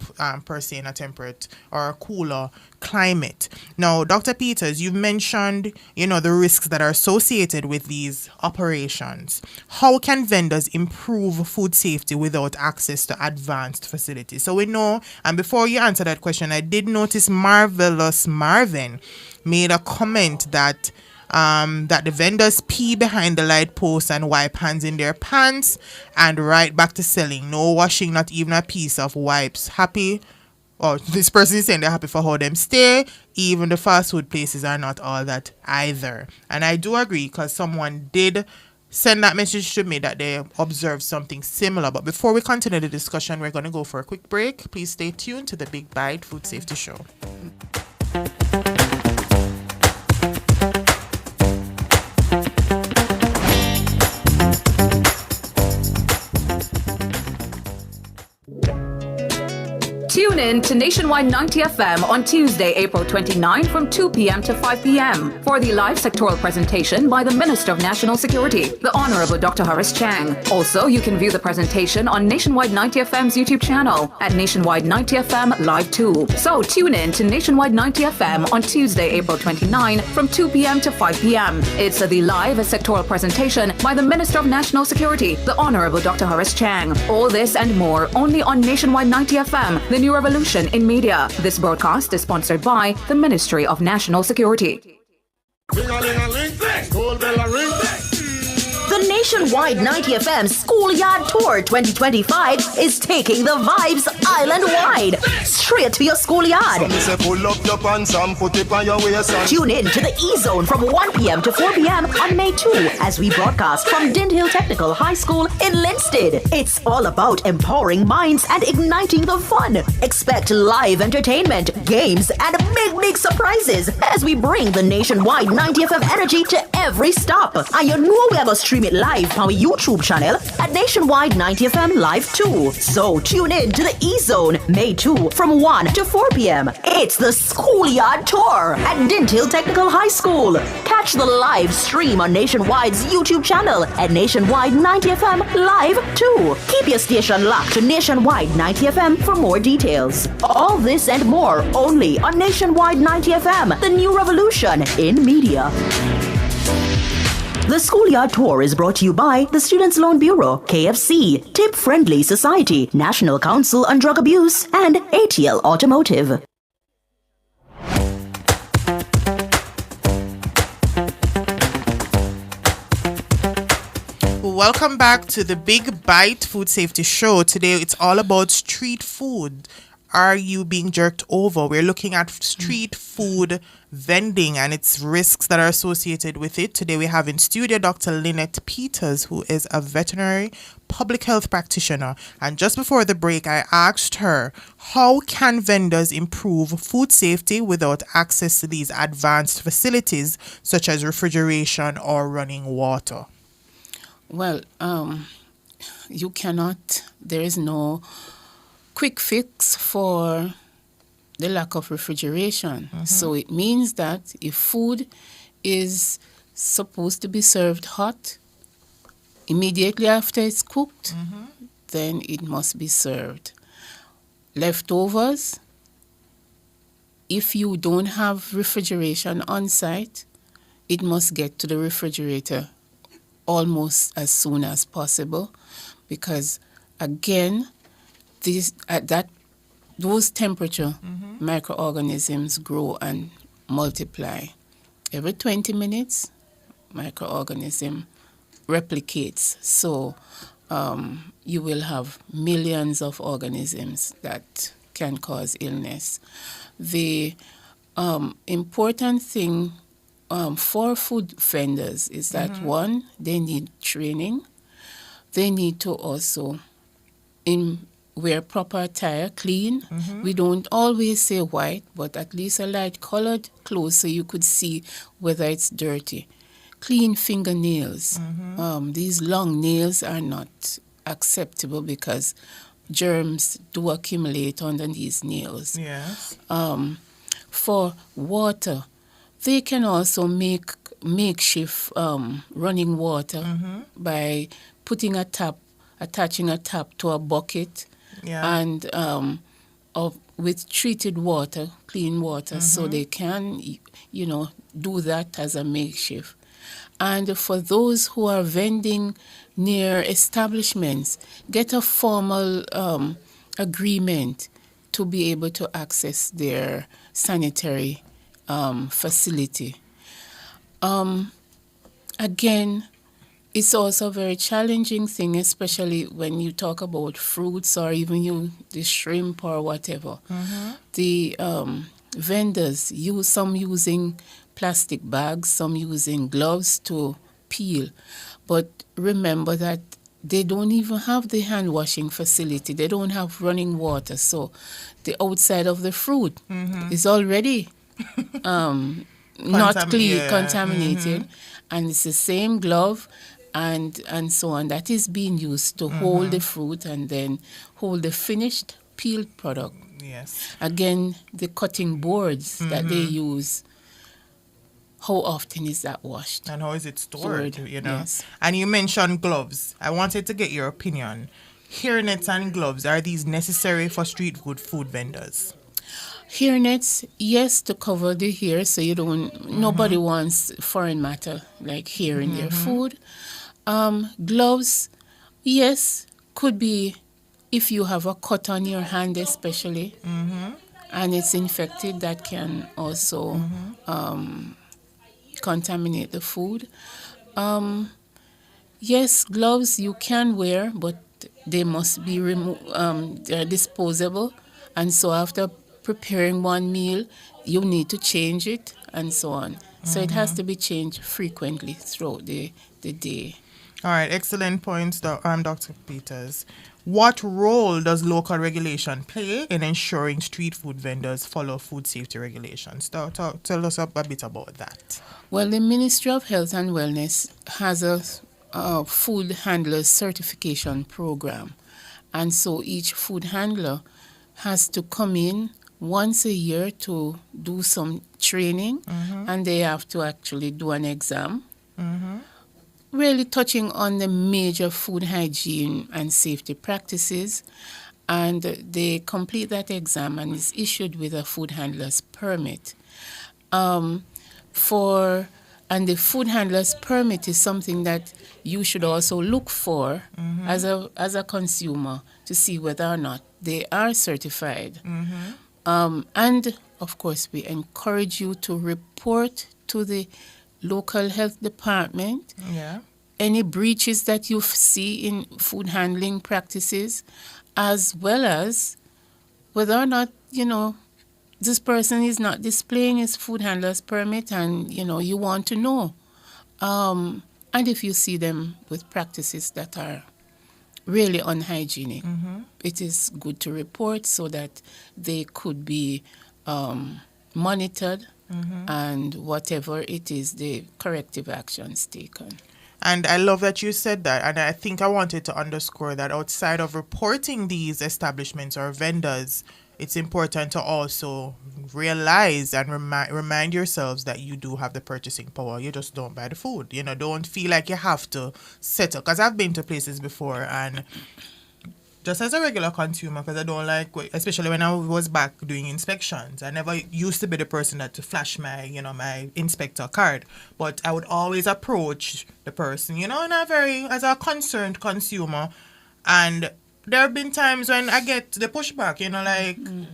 per se in a temperate or a cooler climate. Now, Dr. Peters, you've mentioned, the risks that are associated with these operations. How can vendors improve food safety without access to advanced facilities? So we know, and before you answer that question, I did notice Marvelous Marvin made a comment that the vendors pee behind the light posts and wipe hands in their pants and right back to selling. No washing, not even a piece of wipes. Happy? Or this person is saying they're happy for how them stay. Even the fast food places are not all that either. And I do agree, because someone did send that message to me that they observed something similar. But before we continue the discussion, we're going to go for a quick break. Please stay tuned to the Big Bite Food Safety Show. Tune in to Nationwide 90 FM on Tuesday, April 29 from 2 p.m. to 5 p.m. for the live sectoral presentation by the Minister of National Security, the Honorable Dr. Horace Chang. Also, you can view the presentation on Nationwide 90 FM's YouTube channel at Nationwide 90 FM Live 2. So tune in to Nationwide 90 FM on Tuesday, April 29 from 2 p.m. to 5 p.m. It's the live sectoral presentation by the Minister of National Security, the Honorable Dr. Horace Chang. All this and more only on Nationwide 90 FM, the new revolution in media. This broadcast is sponsored by the Ministry of National Security. The Nationwide 90 FM Schoolyard Tour 2025 is taking the vibes island-wide, straight to your schoolyard. Tune in to the E-Zone from 1 p.m. to 4 p.m. on May 2 as we broadcast from Dint Hill Technical High School in Linstead. It's all about empowering minds and igniting the fun. Expect live entertainment, games, and big surprises as we bring the Nationwide 90 FM energy to every stop. And you know we are going to stream it live on our YouTube channel at Nationwide 90 FM Live 2. So tune in to the E-Zone May 2 from 1 to 4 p.m. It's the Schoolyard Tour at Dint Hill Technical High School. Catch the live stream on Nationwide's YouTube channel at Nationwide 90 FM Live 2. Keep your station locked to Nationwide 90 FM for more details. All this and more only on Nationwide 90 FM, the new revolution in media. The Schoolyard Tour is brought to you by the Students' Loan Bureau, KFC, Tip Friendly Society, National Council on Drug Abuse, and ATL Automotive. Welcome back to the Big Bite Food Safety Show. Today it's all about street food. Are you being jerked over? We're looking at street food vending and its risks that are associated with it. Today we have in studio Dr. Lynette Peters, who is a veterinary public health practitioner. And just before the break, I asked her, how can vendors improve food safety without access to these advanced facilities, such as refrigeration or running water? Well, you cannot, there is no quick fix for the lack of refrigeration. Mm-hmm. So it means that if food is supposed to be served hot immediately after it's cooked, mm-hmm. then it must be served. Leftovers, if you don't have refrigeration on site, it must get to the refrigerator almost as soon as possible, because again, those temperature, mm-hmm. microorganisms grow and multiply. Every 20 minutes, microorganism replicates. So you will have millions of organisms that can cause illness. The important thing for food vendors is that, mm-hmm. one, they need training. They need to also wear proper attire, clean. We don't always say white, but at least a light colored clothes so you could see whether it's dirty. Clean fingernails. These long nails are not acceptable because germs do accumulate under these nails. Yes. For water, they can also make makeshift running water by putting attaching a tap to a bucket and with treated water, clean water, so they can, do that as a makeshift. And for those who are vending near establishments, get a formal agreement to be able to access their sanitary facility. Again, it's also a very challenging thing, especially when you talk about fruits or even the shrimp or whatever. The vendors some using plastic bags, some using gloves to peel. But remember that they don't even have the hand washing facility. They don't have running water. So the outside of the fruit is already not clean, contaminated. And it's the same glove and so on that is being used to hold the fruit and then hold the finished peeled product. Yes. Again, the cutting boards that they use, how often is that washed? And how is it stored, Yes. And you mentioned gloves. I wanted to get your opinion. Hairnets and gloves, are these necessary for street food vendors? Hairnets, yes, to cover the hair so you don't, nobody wants foreign matter like hair in their food. Gloves, yes, could be if you have a cut on your hand especially and it's infected, that can also contaminate the food. Yes, gloves you can wear, but they must be they're disposable, and so after preparing one meal, you need to change it and so on. So it has to be changed frequently throughout the day. All right, excellent points, Dr. Peters. What role does local regulation play in ensuring street food vendors follow food safety regulations? Tell us a bit about that. Well, the Ministry of Health and Wellness has a food handler certification program. And so each food handler has to come in once a year to do some training, and they have to actually do an exam. Really touching on the major food hygiene and safety practices, and they complete that exam and is issued with a food handler's permit. And the food handler's permit is something that you should also look for as a consumer to see whether or not they are certified. And of course, we encourage you to report to the local health department any breaches that you see in food handling practices, as well as whether or not, this person is not displaying his food handler's permit and, you want to know. And if you see them with practices that are really unhygienic, it is good to report so that they could be monitored and whatever it is, the corrective actions taken. And I love that you said that. And I think I wanted to underscore that outside of reporting these establishments or vendors, it's important to also realize and remind yourselves that you do have the purchasing power. You just don't buy the food. Don't feel like you have to settle. Because I've been to places before, and just as a regular consumer, because I don't like, especially when I was back doing inspections, I never used to be the person that to flash my, my inspector card. But I would always approach the person, as a concerned consumer. And there have been times when I get the pushback,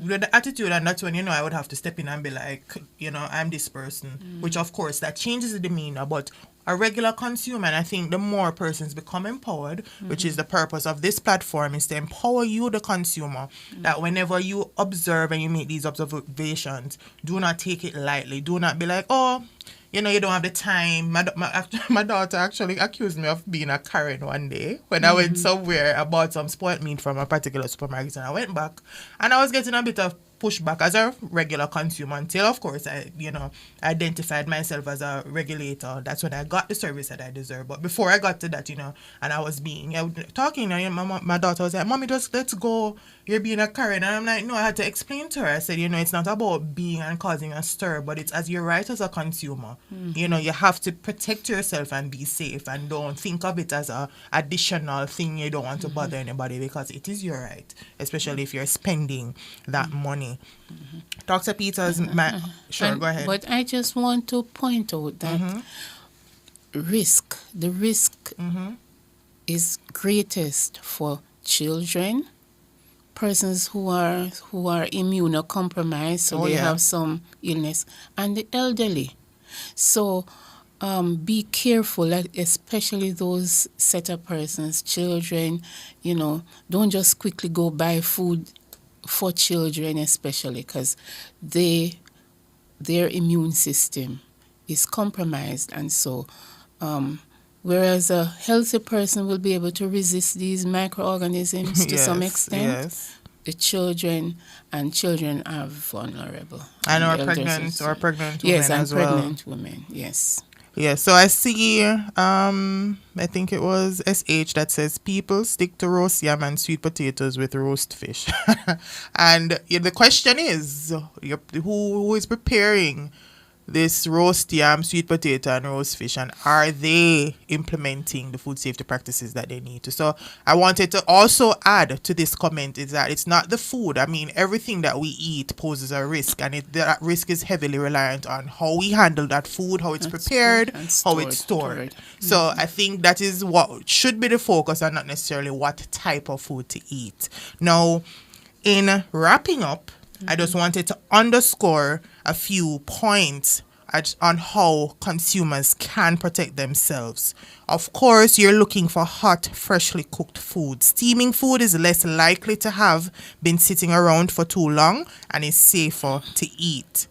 with the attitude, and that's when, I would have to step in and be like, I'm this person, which of course that changes the demeanor, but a regular consumer, and I think the more persons become empowered, which is the purpose of this platform, is to empower you, the consumer, that whenever you observe and you make these observations, do not take it lightly. Do not be like, oh, you don't have the time. My daughter actually accused me of being a Karen one day when I went somewhere. I bought some spoiled meat from a particular supermarket, and I went back, and I was getting a bit of pushback as a regular consumer until, of course, I identified myself as a regulator. That's when I got the service that I deserve. But before I got to that, and I was talking, and my daughter was like, "Mommy, just let's go. You're being a Karen." And I'm like, no, I had to explain to her. I said, it's not about being and causing a stir, but it's as your right as a consumer. You have to protect yourself and be safe, and don't think of it as a additional thing you don't want to bother anybody, because it is your right, especially if you're spending that money. Dr. Peters, sure, go ahead. But I just want to point out that the risk is greatest for children, persons who are immunocompromised, so they have some illness, and the elderly. So be careful, especially those set of persons, children. Don't just quickly go buy food for children, especially because their immune system is compromised, and so whereas a healthy person will be able to resist these microorganisms to some extent, the children are vulnerable. And or pregnant women yes, and as well. Pregnant women, yes. Yeah, so I see, I think it was SH that says people stick to roast yam and sweet potatoes with roast fish. And the question is, who is preparing this roast yam, sweet potato, and roast fish, and are they implementing the food safety practices that they need to? So I wanted to also add to this comment is that it's not the food. I mean, everything that we eat poses a risk, and that risk is heavily reliant on how we handle that food, how it's prepared, how it's stored. So I think that is what should be the focus, and not necessarily what type of food to eat. Now, in wrapping up, I just wanted to underscore a few points on how consumers can protect themselves. Of course, you're looking for hot, freshly cooked food. Steaming food is less likely to have been sitting around for too long and is safer to eat.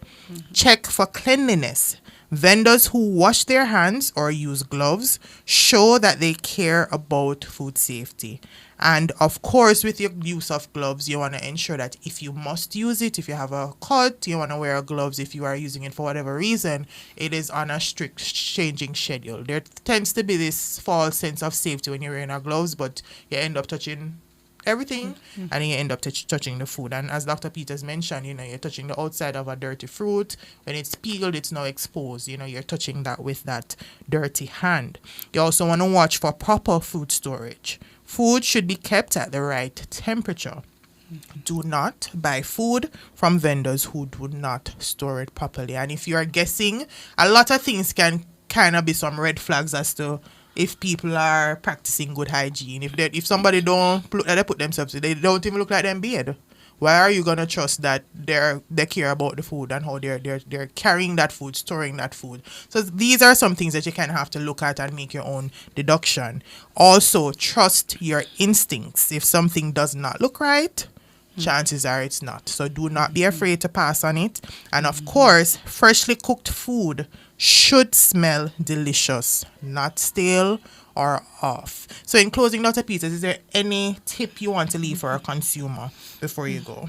Check for cleanliness. Vendors who wash their hands or use gloves show that they care about food safety. And of course, with your use of gloves, you want to ensure that if you must use it, if you have a cut, you want to wear gloves. If you are using it for whatever reason, it is on a strict changing schedule. There tends to be this false sense of safety when you're wearing our gloves, but you end up touching everything and you end up touching the food. And as Dr. Peters mentioned, you're touching the outside of a dirty fruit. When it's peeled, it's now exposed. You're touching that with that dirty hand. You also want to watch for proper food storage. Food should be kept at the right temperature. Do not buy food from vendors who do not store it properly. And if you are guessing, a lot of things can kind of be some red flags as to if people are practicing good hygiene. If somebody don't look like they put themselves, they don't even look like them beard. Why are you gonna trust that they care about the food and how they're carrying that food, storing that food? So these are some things that you kind of have to look at and make your own deduction. Also, trust your instincts. If something does not look right, chances are it's not. So do not be afraid to pass on it. And of course, freshly cooked food should smell delicious, not stale or off. So in closing, Dr. Peters, is there any tip you want to leave for a consumer before you go?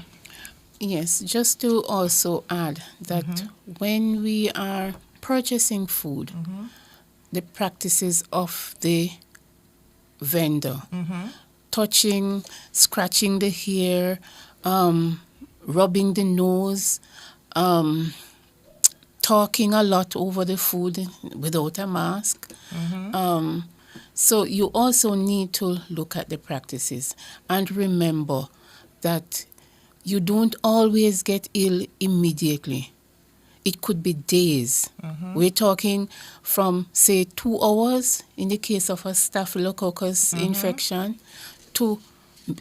Yes, just to also add that when we are purchasing food, the practices of the vendor, touching, scratching the hair, rubbing the nose, talking a lot over the food without a mask. So you also need to look at the practices and remember that you don't always get ill immediately. It could be days. We're talking from, say, 2 hours in the case of a staphylococcus infection to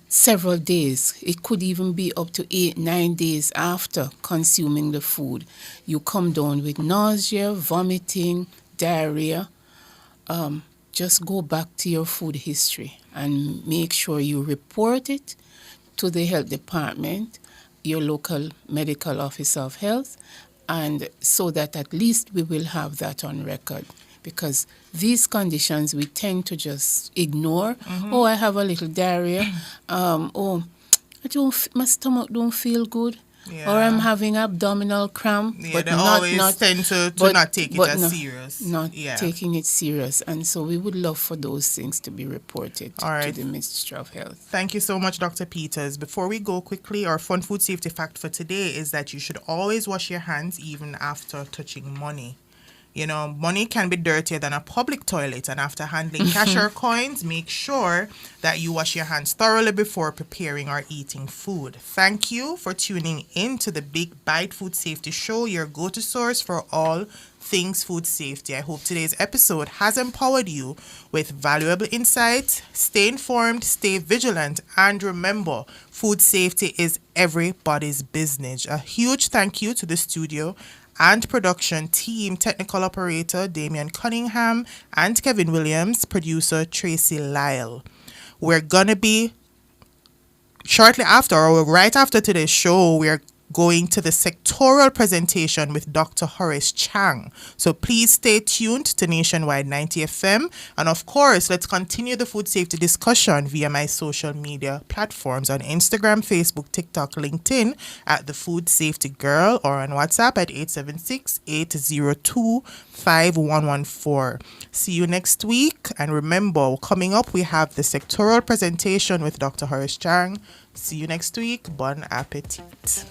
several days. It could even be up to 8-9 days after consuming the food. You come down with nausea, vomiting, diarrhea. Just go back to your food history and make sure you report it to the health department, your local medical officer of health, and so that at least we will have that on record. Because these conditions we tend to just ignore. Oh, I have a little diarrhea. Oh, my stomach don't feel good. Yeah. Or I'm having abdominal cramp. Yeah, but they not, always not, tend to but, not take it but as not, serious. Not Yeah. taking it serious. And so we would love for those things to be reported All right. to the Ministry of Health. Thank you so much, Dr. Peters. Before we go quickly, our fun food safety fact for today is that you should always wash your hands even after touching money. You know, money can be dirtier than a public toilet, and after handling cash or coins, make sure that you wash your hands thoroughly before preparing or eating food. Thank you for tuning in to the Big Bite Food Safety Show, your go-to source for all things food safety. I hope today's episode has empowered you with valuable insights. Stay informed, stay vigilant, and remember, food safety is everybody's business. A huge thank you to the studio and production team, technical operator Damian Cunningham and Kevin Williams, producer Tracy Lyle. We're gonna be shortly after, or right after today's show, we're going to the sectoral presentation with Dr. Horace Chang. So please stay tuned to Nationwide 90 FM. And of course, let's continue the food safety discussion via my social media platforms on Instagram, Facebook, TikTok, LinkedIn at The Food Safety Girl, or on WhatsApp at 876-802-5114. See you next week. And remember, coming up, we have the sectoral presentation with Dr. Horace Chang. See you next week. Bon appetit.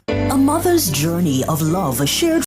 A mother's journey of love shared